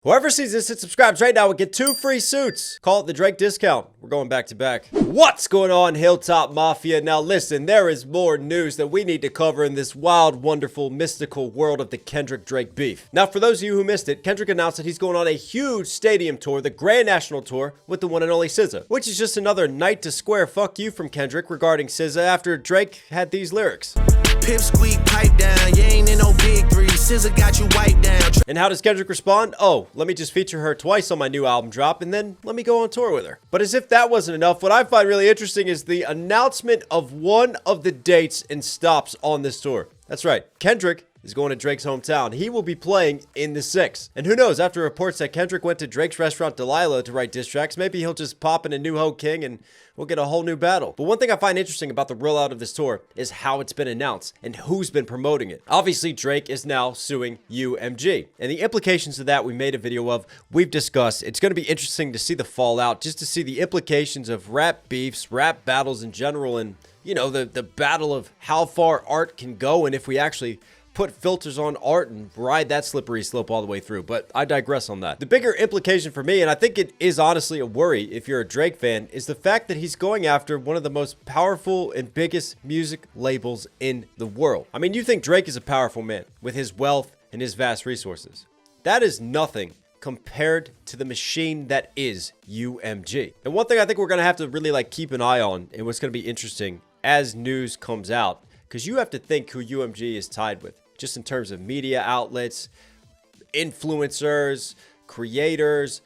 Whoever sees this and subscribes right now will get 2 free suits. Call it the Drake discount. We're going back to back. What's going on, Hilltop Mafia? Now listen, there is more news that we need to cover in this wild, wonderful, mystical world of the Kendrick-Drake beef. Now, for those of you who missed it, Kendrick announced that he's going on a huge stadium tour, the Grand National Tour, with the one and only SZA, which is just another night to square fuck you from Kendrick regarding SZA after Drake had these lyrics. Pip squeak, pipe down, you ain't in no big three, SZA got you wiped down. And how does Kendrick respond? Oh, let me just feature her twice on my new album drop, and then let me go on tour with her. But as if that wasn't enough, what I find really interesting is the announcement of one of the dates and stops on this tour. That's right, Kendrick is going to Drake's hometown. He will be playing in the 6. And who knows, after reports that Kendrick went to Drake's restaurant Delilah to write diss tracks, maybe he'll just pop in a new Ho King and we'll get a whole new battle. But one thing I find interesting about the rollout of this tour is how it's been announced and who's been promoting it. Obviously, Drake is now suing UMG. And the implications of that we made a video of, we've discussed. It's going to be interesting to see the fallout, just to see the implications of rap beefs, rap battles in general, and, you know, the battle of how far art can go and if we actually put filters on art and ride that slippery slope all the way through, but I digress on that. The bigger implication for me, and I think it is honestly a worry if you're a Drake fan, is the fact that he's going after one of the most powerful and biggest music labels in the world. I mean, you think Drake is a powerful man with his wealth and his vast resources. That is nothing compared to the machine that is UMG. And one thing I think we're gonna have to really keep an eye on, and what's gonna be interesting as news comes out, because you have to think who UMG is tied with, just in terms of media outlets, influencers, creators,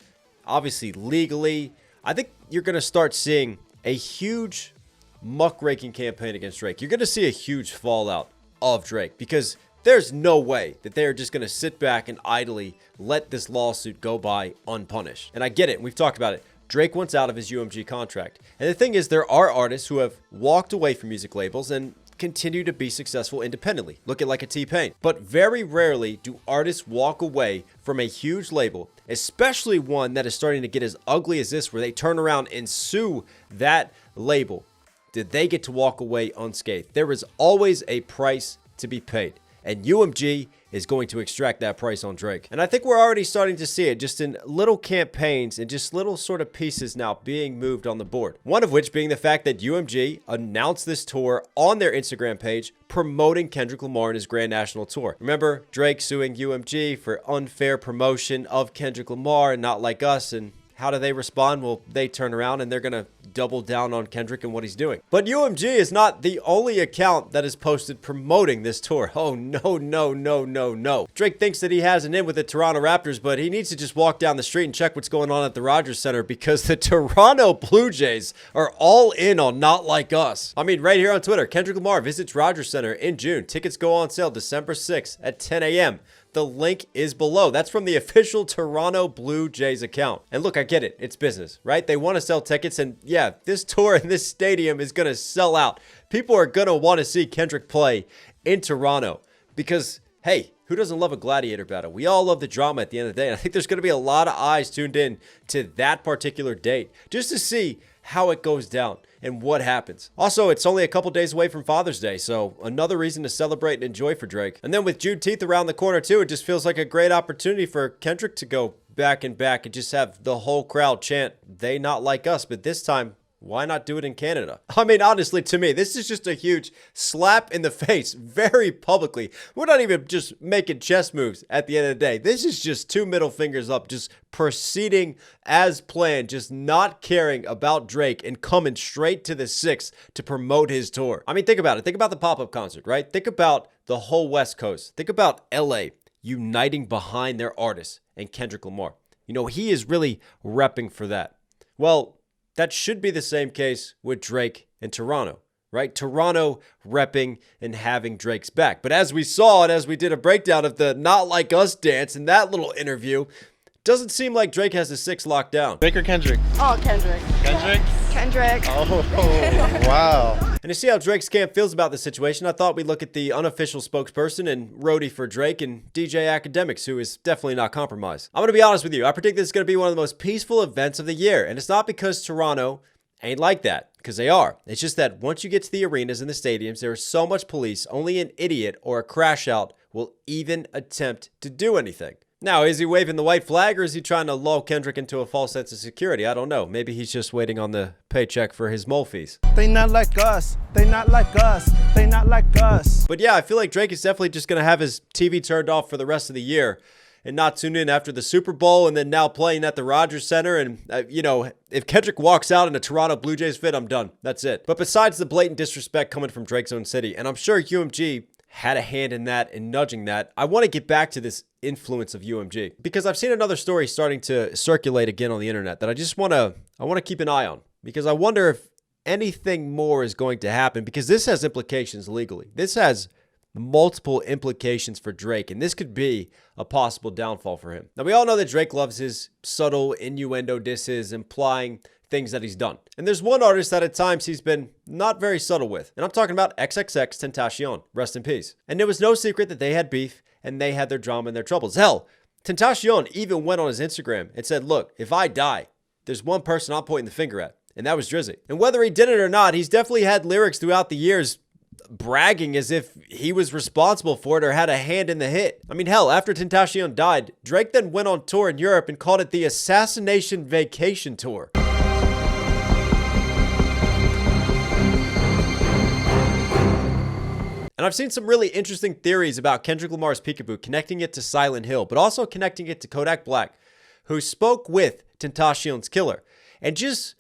obviously legally. I think you're going to start seeing a huge muckraking campaign against Drake. You're going to see a huge fallout of Drake because there's no way that they're just going to sit back and idly let this lawsuit go by unpunished. And I get it. We've talked about it. Drake wants out of his UMG contract. And the thing is, there are artists who have walked away from music labels and continue to be successful independently. Look at like a T-Pain. But very rarely do artists walk away from a huge label, especially one that is starting to get as ugly as this, where they turn around and sue that label. Did they get to walk away unscathed? There is always a price to be paid, and UMG is going to extract that price on Drake. And I think we're already starting to see it just in little campaigns and just little sort of pieces now being moved on the board. One of which being the fact that UMG announced this tour on their Instagram page promoting Kendrick Lamar and his Grand National Tour. Remember Drake suing UMG for unfair promotion of Kendrick Lamar and Not Like Us, and how do they respond? Well, they turn around and they're going to double down on Kendrick and what he's doing. But UMG is not the only account that is posted promoting this tour. Oh, no, no, no, no, no. Drake thinks that he has an in with the Toronto Raptors, but he needs to just walk down the street and check what's going on at the Rogers Center, because the Toronto Blue Jays are all in on Not Like Us. I mean, right here on Twitter, Kendrick Lamar visits Rogers Center in June. Tickets go on sale December 6th at 10 a.m. The link is below. That's from the official Toronto Blue Jays account. And look, I get it. It's business, right? They want to sell tickets. And yeah, this tour in this stadium is going to sell out. People are going to want to see Kendrick play in Toronto because, hey, who doesn't love a gladiator battle? We all love the drama at the end of the day. And I think there's going to be a lot of eyes tuned in to that particular date just to see how it goes down and what happens. Also, it's only a couple days away from Father's Day, so another reason to celebrate and enjoy for Drake. And then with Juneteenth around the corner too, it just feels like a great opportunity for Kendrick to go back and back and just have the whole crowd chant, "They Not Like Us," but this time, why not do it in Canada? I mean, honestly, to me, this is just a huge slap in the face, very publicly. We're not even just making chess moves at the end of the day. This is just 2 middle fingers up, just proceeding as planned, just not caring about Drake and coming straight to the 6th to promote his tour. I mean, think about it. Think about the pop-up concert, right? Think about the whole West Coast. Think about LA uniting behind their artist and Kendrick Lamar. You know, he is really repping for that. Well, that should be the same case with Drake and Toronto, right? Toronto repping and having Drake's back. But as we saw and as we did a breakdown of the Not Like Us dance in that little interview, doesn't seem like Drake has the 6 locked down. Drake or Kendrick? Oh, Kendrick. Kendrick? Kendrick. Oh, wow. And to see how Drake's camp feels about the situation, I thought we'd look at the unofficial spokesperson and roadie for Drake and DJ Academics, who is definitely not compromised. I'm going to be honest with you. I predict this is going to be one of the most peaceful events of the year. And it's not because Toronto ain't like that, because they are. It's just that once you get to the arenas and the stadiums, there is so much police, only an idiot or a crash out will even attempt to do anything. Now, is he waving the white flag or is he trying to lull Kendrick into a false sense of security? I don't know. Maybe he's just waiting on the paycheck for his mole fees. They not like us. They not like us. They not like us. But yeah, I feel like Drake is definitely just going to have his TV turned off for the rest of the year and not tune in after the Super Bowl and then now playing at the Rogers Center. And, if Kendrick walks out in a Toronto Blue Jays fit, I'm done. That's it. But besides the blatant disrespect coming from Drake's own city, and I'm sure UMG had a hand in that and nudging that, I want to get back to this influence of UMG because I've seen another story starting to circulate again on the internet that I want to keep an eye on because I wonder if anything more is going to happen because this has implications legally. This has multiple implications for Drake, and this could be a possible downfall for him. Now, we all know that Drake loves his subtle innuendo disses, implying things that he's done. And there's one artist that at times he's been not very subtle with, and I'm talking about XXXTentacion. Rest in peace. And it was no secret that they had beef, and they had their drama and their troubles. Hell, Tentacion even went on his Instagram and said, look, if I die, there's one person I'm pointing the finger at, and that was Drizzy. And whether he did it or not, he's definitely had lyrics throughout the years bragging as if he was responsible for it or had a hand in the hit. I mean, hell, after Tentacion died, Drake then went on tour in Europe and called it the Assassination Vacation Tour. And I've seen some really interesting theories about Kendrick Lamar's Peekaboo, connecting it to Silent Hill, but also connecting it to Kodak Black, who spoke with Tentacion's killer, and just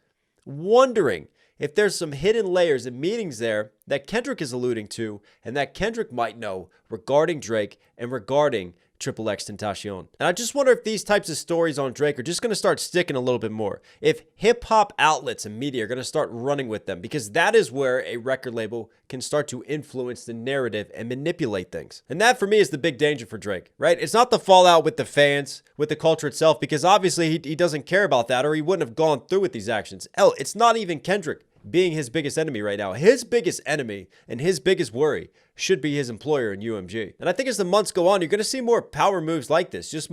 wondering if there's some hidden layers and meanings there that Kendrick is alluding to and that Kendrick might know regarding Drake and regarding XXXTentacion. And I just wonder if these types of stories on Drake are just going to start sticking a little bit more. If hip-hop outlets and media are going to start running with them, because that is where a record label can start to influence the narrative and manipulate things. And that for me is the big danger for Drake, right? It's not the fallout with the fans, with the culture itself, because obviously he doesn't care about that or he wouldn't have gone through with these actions. Hell, it's not even Kendrick being his biggest enemy right now. His biggest enemy and his biggest worry should be his employer in UMG. And I think as the months go on, you're going to see more power moves like this, just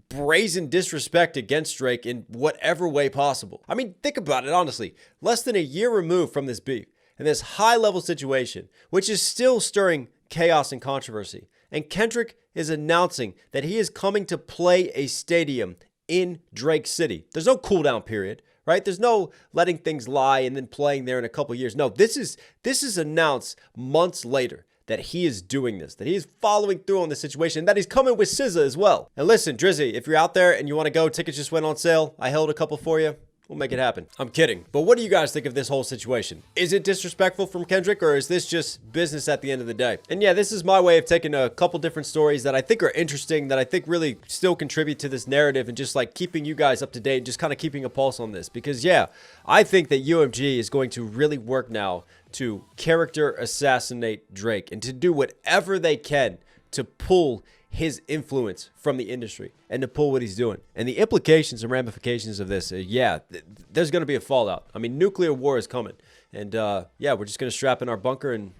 brazen disrespect against Drake in whatever way possible. I mean, think about it honestly. Less than a year removed from this beef and this high-level situation, which is still stirring chaos and controversy. And Kendrick is announcing that he is coming to play a stadium in Drake City. There's no cool down period, right? There's no letting things lie and then playing there in a couple years. No, this is announced months later that he is doing this, that he is following through on the situation, and that he's coming with SZA as well. And listen, Drizzy, if you're out there and you want to go, tickets just went on sale. I held a couple for you. We'll make it happen. I'm kidding. But what do you guys think of this whole situation? Is it disrespectful from Kendrick, or is this just business at the end of the day? And yeah, this is my way of taking a couple different stories that I think are interesting, that I think really still contribute to this narrative, and just like keeping you guys up to date, just kind of keeping a pulse on this. Because yeah, I think that UMG is going to really work now to character assassinate Drake and to do whatever they can to pull his influence from the industry and to pull what he's doing. And the implications and ramifications of this, there's going to be a fallout. I mean, nuclear war is coming. And yeah, we're just going to strap in our bunker and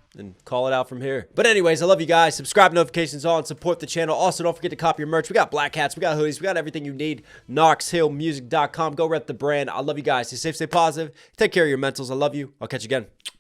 call it out from here. But anyways, I love you guys. Subscribe, notifications on, support the channel. Also, don't forget to copy your merch. We got black hats, we got hoodies, we got everything you need. knoxhillmusic.com. Go rep the brand. I love you guys. Stay safe, stay positive. Take care of your mentals. I love you. I'll catch you again.